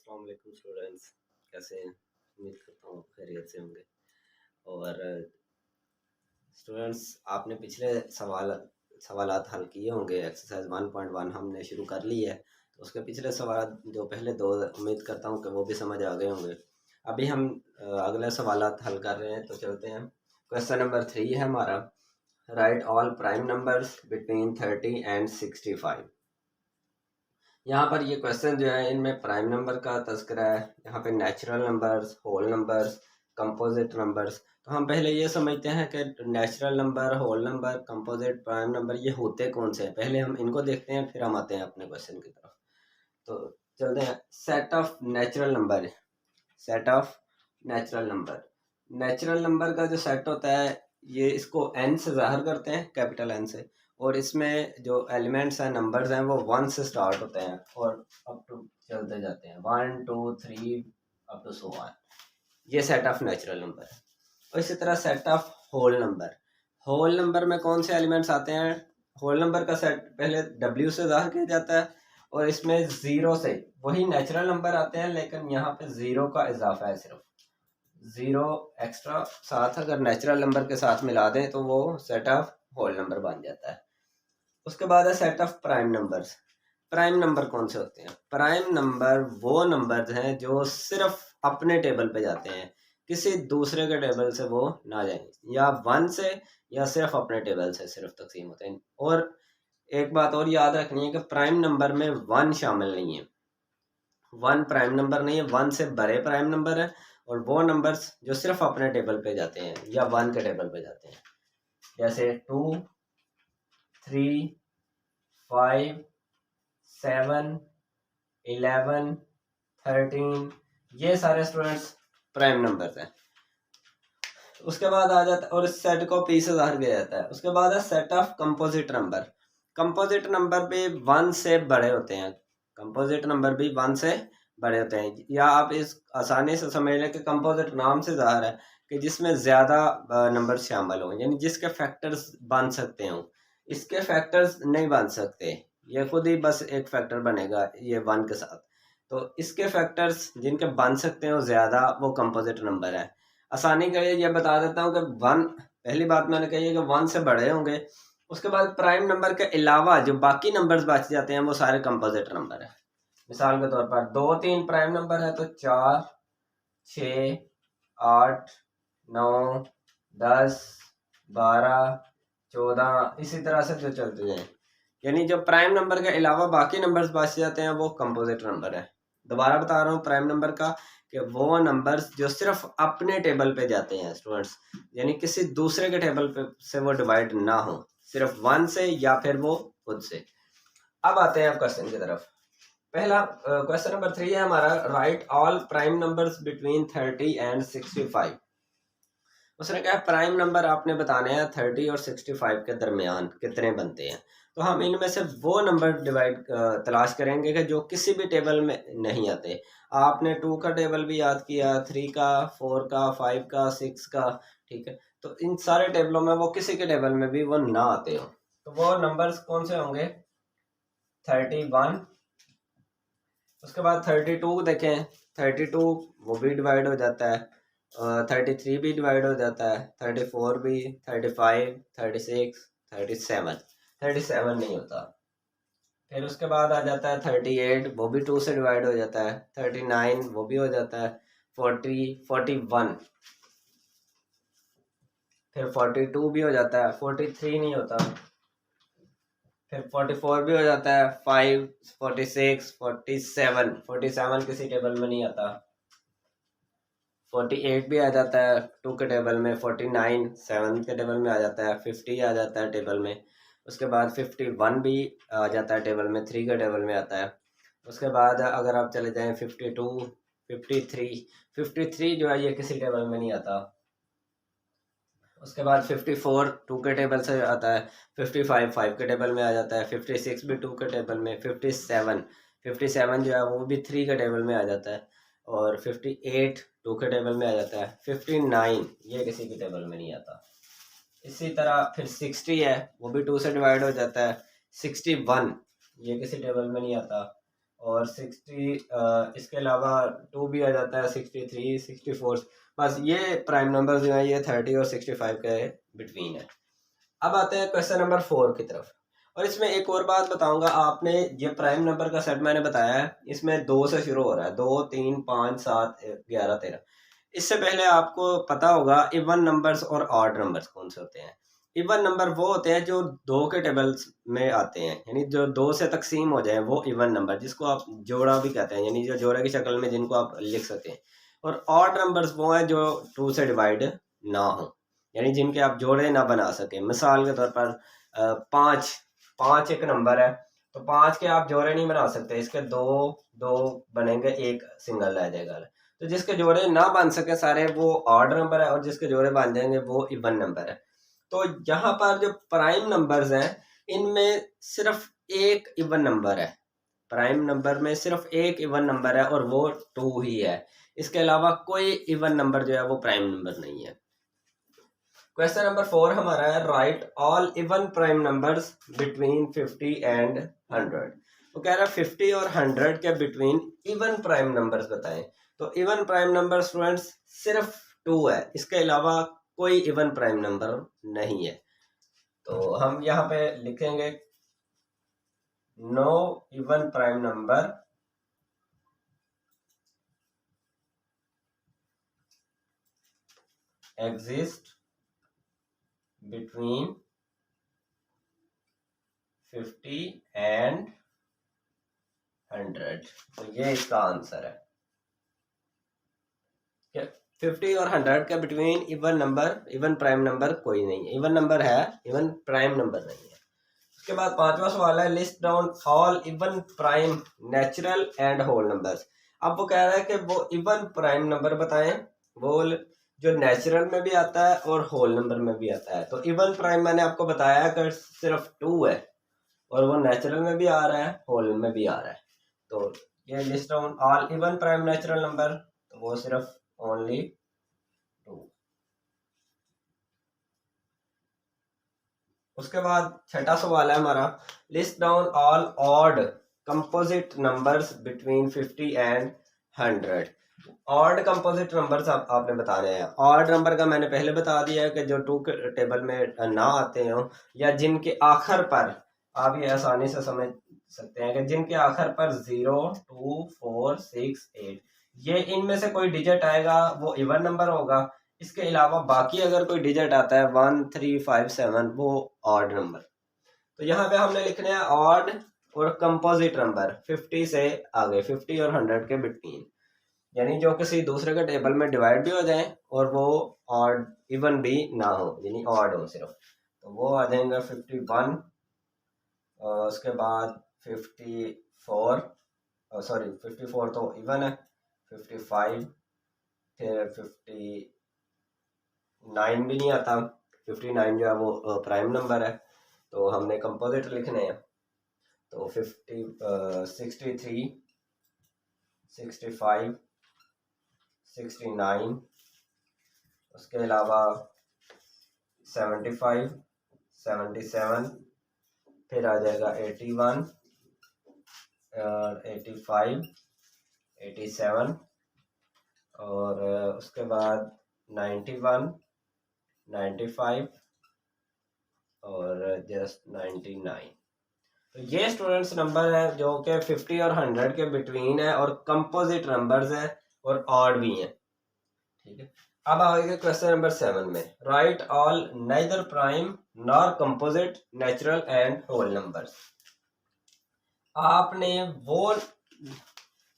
अस्सलाम वालेकुम स्टूडेंट्स, कैसे हैं? उम्मीद करता हूँ खैरियत से होंगे। और स्टूडेंट्स, आपने पिछले सवालात हल किए होंगे। एक्सरसाइज 1.1 हमने शुरू कर ली है, तो उसके पिछले सवाल जो पहले दो, उम्मीद करता हूँ कि वो भी समझ आ गए होंगे। अभी हम अगले सवालात हल कर रहे हैं, तो चलते हैं। क्वेश्चन नंबर 3 है हमारा, right all prime numbers between 30 and 65। यहाँ पर ये क्वेश्चन जो है, इनमें प्राइम नंबर का तस्करा है। यहाँ पे natural numbers, whole numbers, composite numbers. तो हम पहले ये समझते हैं कि natural number, whole number, composite, prime number ये होते कौन से हैं। पहले हम इनको देखते हैं, फिर हम आते हैं अपने क्वेश्चन की तरफ। तो चलते हैं। Set of natural number, set of natural number. Natural number का जो सेट होता है, ये इसको एन से ज़ाहिर करते हैं, कैपिटल एन से। और इसमें जो एलिमेंट्स हैं, नंबर्स हैं, वो 1 से स्टार्ट होते हैं और अप टू चलते जाते हैं, 1 2 3 अप टू सो ऑन। ये सेट ऑफ नेचुरल नंबर है। और इसी तरह set of whole number. Whole number में कौन से एलिमेंट्स आते हैं? होल नंबर का सेट पहले W से ज़ाहिर किया जाता है, और इसमें ज़ीरो से वही नेचुरल नंबर आते हैं, लेकिन यहाँ पे ज़ीरो का इजाफा है, सिर्फ ज़ीरो एक्स्ट्रा साथ अगर नेचुरल नंबर के साथ मिला दें तो वो सेट ऑफ होल नंबर बन जाता है। उसके बाद है set of prime numbers. Prime number कौन से होते हैं? प्राइम नंबर वो नंबर्स हैं जो सिर्फ अपने टेबल पे जाते हैं, किसी दूसरे के टेबल से वो ना जाएं, या 1 से या सिर्फ अपने टेबल से सिर्फ तकसीम होते हैं। और एक बात और याद रखनी है कि प्राइम नंबर में 1 शामिल नहीं है। 1 प्राइम नंबर नहीं है, 1 से बड़े प्राइम नंबर है, और वो नंबर्स जो सिर्फ अपने टेबल पे जाते हैं या 1 के टेबल पे जाते हैं, जैसे 2 3 5 7 11 13, ये सारे स्टूडेंट्स प्राइम नंबर्स हैं। उसके बाद आ जाता है, और इस सेट को पी से ज़ाहिर किया जाता है। उसके बाद है set of composite number. Composite number भी 1 से बड़े होते हैं। कंपोजिट नंबर भी 1 से बड़े होते हैं, या आप इस आसानी से समझ लें कि कंपोजिट नाम से ज़ाहिर है कि जिसमें ज़्यादा नंबर शामिल हों, यानी जिसके फैक्टर्स बन सकते हों। इसके फैक्टर्स नहीं बन सकते, ये खुद ही बस एक फैक्टर बनेगा ये 1 के साथ। तो इसके फैक्टर्स जिनके बन सकते हो ज़्यादा, वो कंपोजिट नंबर है। आसानी के लिए ये बता देता हूँ कि 1, पहली बात मैंने कही है कि 1 से बड़े होंगे। उसके बाद प्राइम नंबर के अलावा जो बाकी नंबर्स बच जाते हैं, वो सारे कंपोजिट नंबर है। मिसाल के तौर पर 2 3 प्राइम नंबर है, तो 4 6 8 9 10 12 14, इसी तरह से जो चलते जाए, यानी जो प्राइम नंबर के अलावा बाकी नंबर्स बच जाते हैं, वो कंपोजिट नंबर है। दोबारा बता रहा हूँ प्राइम नंबर का, कि वो नंबर्स जो सिर्फ अपने टेबल पे जाते हैं स्टूडेंट्स, यानी किसी दूसरे के टेबल पे से वो डिवाइड ना हो, सिर्फ 1 से या फिर वो खुद से। अब आते हैं आप क्वेश्चन की तरफ। पहला क्वेश्चन नंबर 3 है हमारा, right all prime numbers between 30 and 65। उसने कहा प्राइम नंबर आपने बताने हैं 30 और 65 के दरमियान कितने बनते हैं। तो हम इनमें से वो नंबर तलाश करेंगे कि जो किसी भी टेबल में नहीं आते। आपने 2 का टेबल भी याद किया, 3 का, 4 का, 5 का, 6 का, ठीक है। तो इन सारे टेबलों में वो किसी के टेबल में भी वो ना आते हो, तो वो नंबर्स कौन से होंगे? 31, उसके बाद 32 देखें, 32 वो भी डिवाइड हो जाता है, 33 भी डिवाइड हो जाता है, 34 भी, 35, 36, 37 नहीं होता। फिर उसके बाद आ जाता है 38, वो भी 2 से डिवाइड हो जाता है, 39 वो भी हो जाता है, 40, 41, फिर 42 भी हो जाता है, 43 नहीं होता, फिर 44 भी हो जाता है, 5, 46, 47 किसी टेबल में नहीं आता, 48 भी आ जाता है 2 के टेबल में, 49 7 के टेबल में आ जाता है, 50 आ जाता है टेबल में। उसके बाद 51 भी आ जाता है टेबल में, 3 के टेबल में आता है। उसके बाद अगर आप चले जाएं 52, 53 जो है ये किसी टेबल में नहीं आता। उसके बाद 54 2 के टेबल से आता है, 55 5 के टेबल में आ जाता है, 56 भी 2 के टेबल में, 57 जो है वो भी 3 के टेबल में आ जाता है, और 58 2 के टेबल में आ जाता है, 59 ये किसी के टेबल में नहीं आता। इसी तरह फिर 60 है, वो भी 2 से डिवाइड हो जाता है, 61 ये किसी टेबल में नहीं आता, और 60 इसके अलावा 2 भी आ जाता है, 63, 64। बस ये प्राइम नंबर्स जो हैं ये 30 और 65 के बिटवीन है। अब आते हैं क्वेश्चन नंबर 4 की तरफ। और इसमें एक और बात बताऊंगा, आपने ये प्राइम नंबर का सेट मैंने बताया है, इसमें 2 से शुरू हो रहा है, 2, 3, 5, 7, 11, 13। इससे पहले आपको पता होगा इवन नंबर्स और ऑड नंबर्स कौन से होते हैं। इवन नंबर वो होते हैं जो 2 के टेबल्स में आते हैं, यानी जो 2 से तकसीम हो जाए वो इवन नंबर, जिसको आप जोड़ा भी कहते हैं, यानी जो जोड़े की शक्ल में जिनको आप लिख सकते हैं। और ऑड नंबर्स वो हैं जो 2 से डिवाइड ना हो, यानी जिनके आप जोड़े ना बना सके। मिसाल के तौर पर 5 5 एक नंबर है, तो 5 के आप जोड़े नहीं बना सकते, इसके 2 2 बनेंगे, एक सिंगल रह जाएगा। तो जिसके जोड़े ना बन सके सारे वो ऑड नंबर है, और जिसके जोड़े बन जाएंगे वो इवन नंबर है। तो यहाँ पर जो प्राइम नंबर्स हैं इनमें सिर्फ एक इवन नंबर है, प्राइम नंबर में सिर्फ एक इवन नंबर है और वो 2 ही है। इसके अलावा कोई इवन नंबर जो है वो प्राइम नंबर नहीं है। क्वेश्चन नंबर 4 हमारा है, right all even prime numbers between 50 and 100। वो कह रहा है 50 और 100 के बिटवीन इवन प्राइम नंबर्स बताएं। तो इवन प्राइम नंबर स्टूडेंट्स सिर्फ 2 है, इसके अलावा कोई इवन प्राइम नंबर नहीं है। तो हम यहाँ पे लिखेंगे no even prime number exist between 50 and 100। तो ये इसका आंसर है कि 50 और 100 के between even number, even prime number कोई नहीं है। इवन नंबर है, इवन प्राइम नंबर नहीं है। उसके बाद 5वां सवाल है, list down all even prime natural and whole numbers. अब वो कह रहा है कि वो इवन प्राइम नंबर बताएं, वो जो नेचुरल में भी आता है और होल नंबर में भी आता है। तो इवन प्राइम मैंने आपको बताया है कि सिर्फ 2 है, और वो नेचुरल में भी आ रहा है, होल में भी आ रहा है। तो ये list down all even prime natural number, तो वो सिर्फ ओनली 2। उसके बाद 6ठा सवाल है हमारा, list down all odd composite numbers between 50 and 100। Odd composite numbers आपने बताने हैं। ऑड नंबर का मैंने पहले बता दिया है कि जो 2 के टेबल में ना आते हो, या जिनके आखिर पर, आप ये आसानी से समझ सकते हैं कि जिनके आखिर पर 0, 2, 4, 6, 8, ये इनमें से कोई डिजिट आएगा वो इवन नंबर होगा। इसके अलावा बाकी अगर कोई डिजिट आता है 1, 3, 5, 7, वो ऑड नंबर। तो यहाँ पे हमने लिखने हैं ऑड और कंपोजिट नंबर 50 से आगे, 50 और 100 के बिटवीन, यानी जो किसी दूसरे के टेबल में डिवाइड भी हो जाए और वो ऑड इवन भी ना हो, यानी ऑड हो सिर्फ। तो वो आ जाएंगे 51, और उसके बाद 54, सॉरी 54 तो इवन है, 55, फिर 59 भी नहीं आता, 59 जो है वो प्राइम नंबर है। तो हमने कंपोजिट लिखने हैं, तो 63, 65, 69, उसके अलावा 75, 77, फिर आ जाएगा 81, 85, 87, और उसके बाद 91, 95 और जस्ट 99। तो ये स्टूडेंट्स नंबर है जो कि 50 और 100 के बिटवीन है, और कंपोजिट नंबर्स है और ऑड भी हैं। ठीक है, अब आगे क्वेश्चन नंबर 7 में, write all neither prime nor composite natural and whole numbers. आपने वो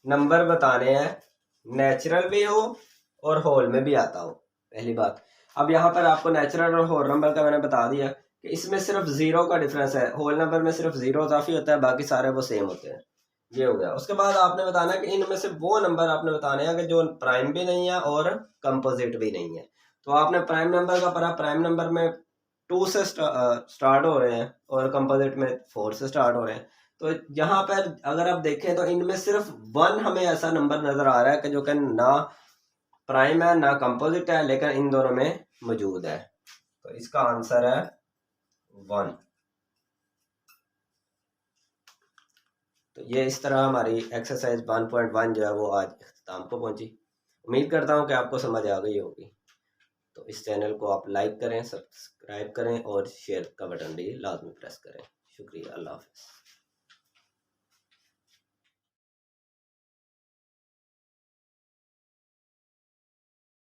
नंबर बताने हैं नेचुरल भी हो और होल में भी आता हो, पहली बात। अब यहाँ पर आपको नेचुरल और होल नंबर का मैंने बता दिया कि इसमें सिर्फ 0 का डिफरेंस है, होल नंबर में सिर्फ 0 इजाफी होता है, बाकी सारे वो सेम होते हैं। ये हो गया। उसके बाद आपने बताना है कि इनमें से वो नंबर आपने बताने हैं कि जो प्राइम भी नहीं है और कंपोजिट भी नहीं है। तो आपने प्राइम नंबर का पढ़ा, प्राइम नंबर में 2 से स्टार्ट हो रहे हैं और कंपोजिट में 4 से स्टार्ट हो रहे हैं। तो यहाँ पर अगर आप देखें तो इनमें सिर्फ 1 हमें ऐसा नंबर नजर आ रहा है कि जो कि ना प्राइम है ना कंपोजिट है, लेकिन इन दोनों में मौजूद है। तो इसका आंसर है 1। तो ये इस तरह हमारी एक्सरसाइज 1.1 जो है वो आज अख्ताम को पहुंची। उम्मीद करता हूँ कि आपको समझ आ गई होगी। तो इस चैनल को आप लाइक करें, सब्सक्राइब करें और शेयर का बटन भी लाजमी प्रेस करें। शुक्रिया, अल्लाह हाफ़िज़।